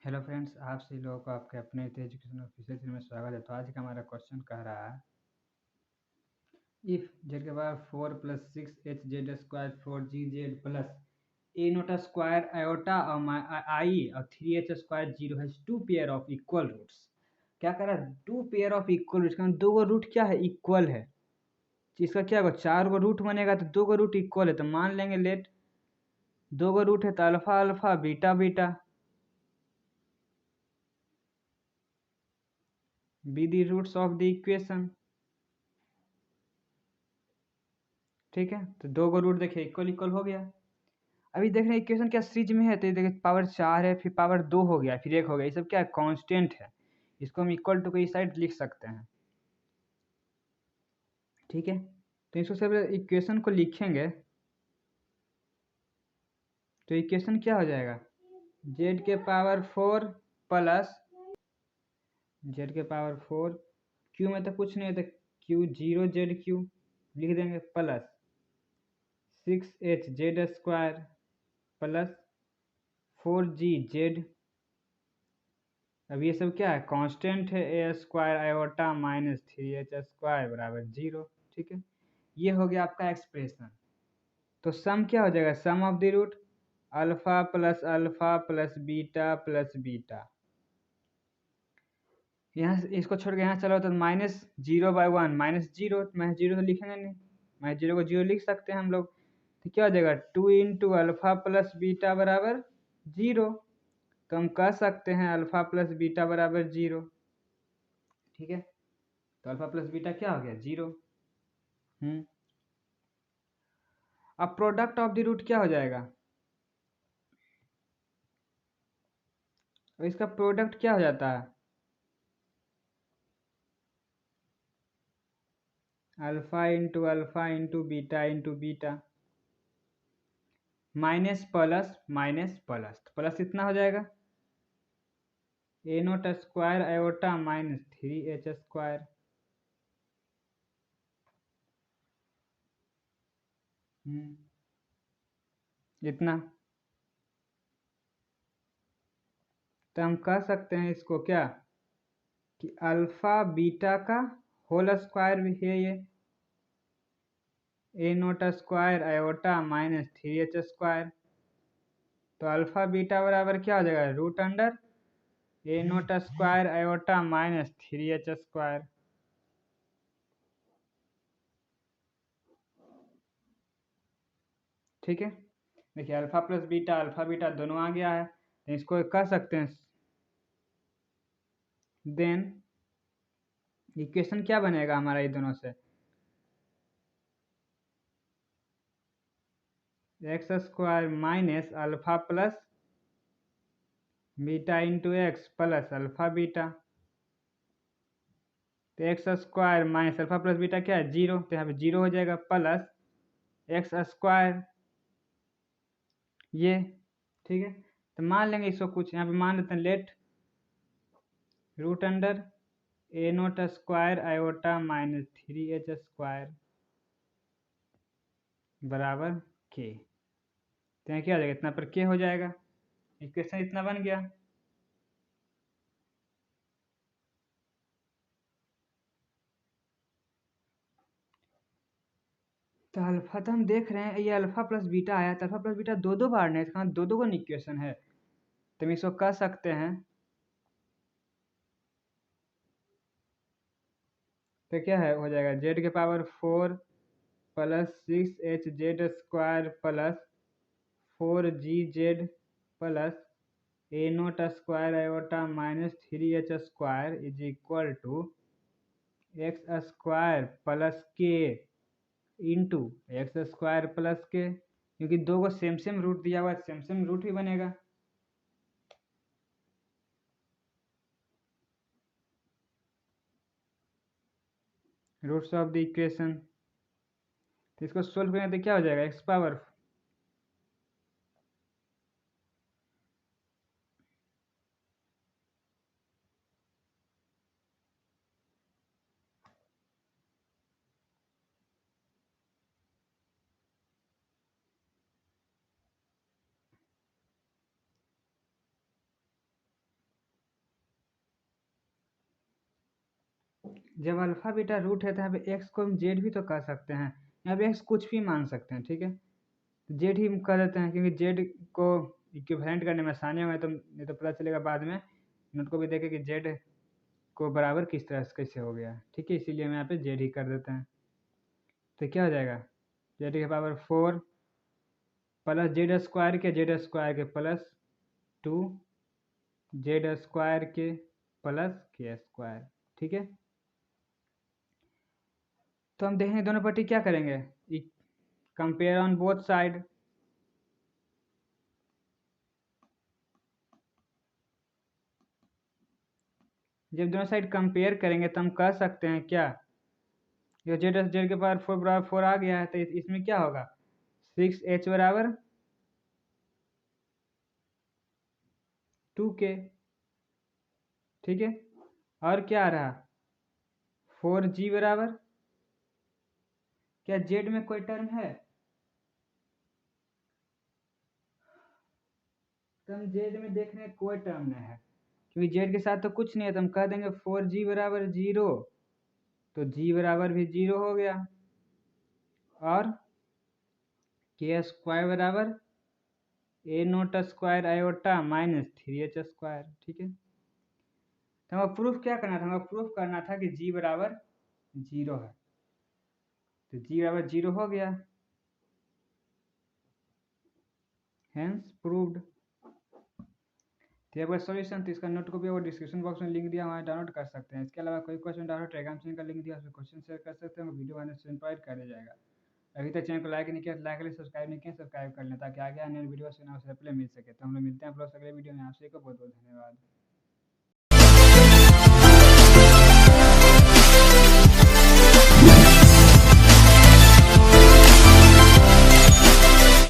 Hello friends, आप सभी लोगों को आपके अपने एजुकेशन ऑफिशियल चैनल में स्वागत है। तो आज का हमारा क्वेश्चन कह रहा है, इफ जेड के power 4 plus 6 h z² 4 g z plus a naught square iota और आई और 3 h² 0 has two pair of equal roots. क्या कह रहा है? Two pair of equal roots का दो गो रूट क्या है? इक्वल है। इसका क्या होगा? चार गो रूट बनेगा तो दो गो रूट इक्वल है, तो मान लेंगे लेट दो गो रूट है तो alpha alpha beta beta be the roots of the equation. ठीक है, तो दो गो रूट देखिए इक्वल इक्वल हो गया। अभी देख रहे हैं इक्वेशन क्या सीरीज में है, तो ये देखिए पावर 4 है, फिर पावर 2 हो गया, फिर 1 हो गया। ये सब क्या है? कांस्टेंट है। इसको हम इक्वल टू की साइड लिख सकते हैं। ठीक है, तो इसको सब इक्वेशन को लिखेंगे तो इक्वेशन क्या हो जाएगा? जेड के पावर 4 प्लस जेड के पावर 4 क्यू में तो कुछ नहीं है तो क्यू 0 z³ लिख देंगे plus 6 h z² plus 4 g z। अब ये सब क्या है? कांस्टेंट है। a² आयोटा माइनस 3h² बराबर 0। ठीक है, ये हो गया आपका एक्सप्रेशन। तो सम क्या हो जाएगा? Sum of the root alpha plus beta plus beta. यहाँ से इसको छोड़ के यहाँ चलो तो -0/1 -0, -0 तो लिखेंगे नहीं, -0 को 0 लिख सकते हैं हम लोग। तो क्या हो जाएगा? 2 इंटू अल्फा प्लस बीटा बराबर 0। तो हम कह सकते हैं अल्फा प्लस बीटा बराबर 0। ठीक है, तो अल्फा प्लस बीटा क्या हो गया? 0। अब प्रोडक्ट ऑफ द रूट क्या हो जाएगा? इसका प्रोडक्ट क्या हो जाता है? Alpha into beta minus plus तो प्लस इतना हो जाएगा a0² आयोटा माइनस 3h²। इतना तो हम कह सकते हैं इसको क्या कि अल्फा बीटा का होल स्क्वायर भी है ये a0² आयोटा माइनस 3h²। तो अल्फा बीटा बराबर क्या हो जाएगा? Root under a0² iota minus 3h²। ठीक है, देखिए अल्फा बीटा दोनों आ गया है, तो इसको कह सकते हैं देन इक्वेशन क्या बनेगा हमारा ये दोनों से? x² minus alpha plus beta into x plus alpha beta. तो x² minus alpha plus beta क्या है? 0, तो यहाँ पे 0 हो जाएगा प्लस x²। ये ठीक है, तो मान लेंगे इसको कुछ यहाँ पे मान लेते हैं let root under a0² iota minus 3h² बराबर k। तो यहाँ क्या हो जाएगा? इतना पर k हो जाएगा। इक्वेशन इतना बन गया। तो अल्फा तो हम देख रहे हैं ये अल्फा प्लस बीटा आया, तो अल्फा प्लस बीटा दो दो बार नहीं, कहाँ दो दो को इक्वेशन है, तो हम इसको कह सकते हैं तो क्या है हो जाएगा? जेड के power 4 plus 6 h z² plus 4 g z plus a0² iota minus 3h² is equal to x² plus k into x² plus k, क्योंकि दो को सेम सेम रूट दिया हुआ है, सेम सेम रूट ही बनेगा। रूट्स ऑफ द इक्वेशन, तो इसको solve करेंगे तो क्या हो जाएगा? एक्स पावर जब अल्फा बीटा रूट है तो यहाँ पे एक्स को हम जेड भी तो कह सकते हैं, यहाँ पे एक्स कुछ भी मान सकते हैं, ठीक है। जेड ही कह देते हैं क्योंकि जेड को इक्विवेलेंट करने में आसानी होगा, तो नहीं तो पता चलेगा बाद में नोट को भी देखें कि जेड को बराबर किस तरह से कैसे हो गया, ठीक है। इसीलिए हम यहाँ पे जेड ही कर देते हैं। तो क्या हो जाएगा, जेड की पावर 4 प्लस जेड स्क्वायर के प्लस 2 जेड स्क्वायर के प्लस के स्क्वायर, ठीक है। तो हम देखेंगे दोनों पार्टी क्या करेंगे, कंपेयर ऑन बोथ साइड। जब दोनों साइड कंपेयर करेंगे तो हम कह सकते हैं क्या, जो जेड के पावर 4 बराबर 4 आ गया है, तो इसमें क्या होगा 6h बराबर 2k, ठीक है। और क्या आ रहा 4g बराबर, क्या जेड में कोई टर्म है, तो हम जेड में देख रहे हैं कोई टर्म नहीं है, क्योंकि जेड के साथ तो कुछ नहीं है, तो हम कह देंगे 4g बराबर 0, तो g बराबर भी 0 हो गया। और के स्क्वायर बराबर A naught square iota minus 3h square, ठीक है। तो हमें प्रूफ क्या करना था, हमें प्रूफ करना था कि g बराबर 0 है, तो g बराबर 0 हो गया, हेंस प्रूव्ड। तो अगर सॉल्यूशन तो इसका नोट को भी वो डिस्क्रिप्शन बॉक्स में लिंक दिया हुआ है, डाउनलोड कर सकते हैं। इसके अलावा कोई क्वेश्चन डाउनलोड टेलीग्राम चैनल का लिंक दिया, उसमें क्वेश्चन शेयर कर सकते हैं, वीडियो आने से प्रोवाइड कर दिया जाएगा। अभी तक चैनल को लाइक नहीं किया तो लाइक करें, सब्सक्राइब नहीं किया सब्सक्राइब कर लें, ताकि आगे आने वाली वीडियो से ना उसे रिप्लाई मिल सके। तो हम लोग मिलते हैं आप लोग अगले वीडियो में, आपसे को बहुत बहुत धन्यवाद।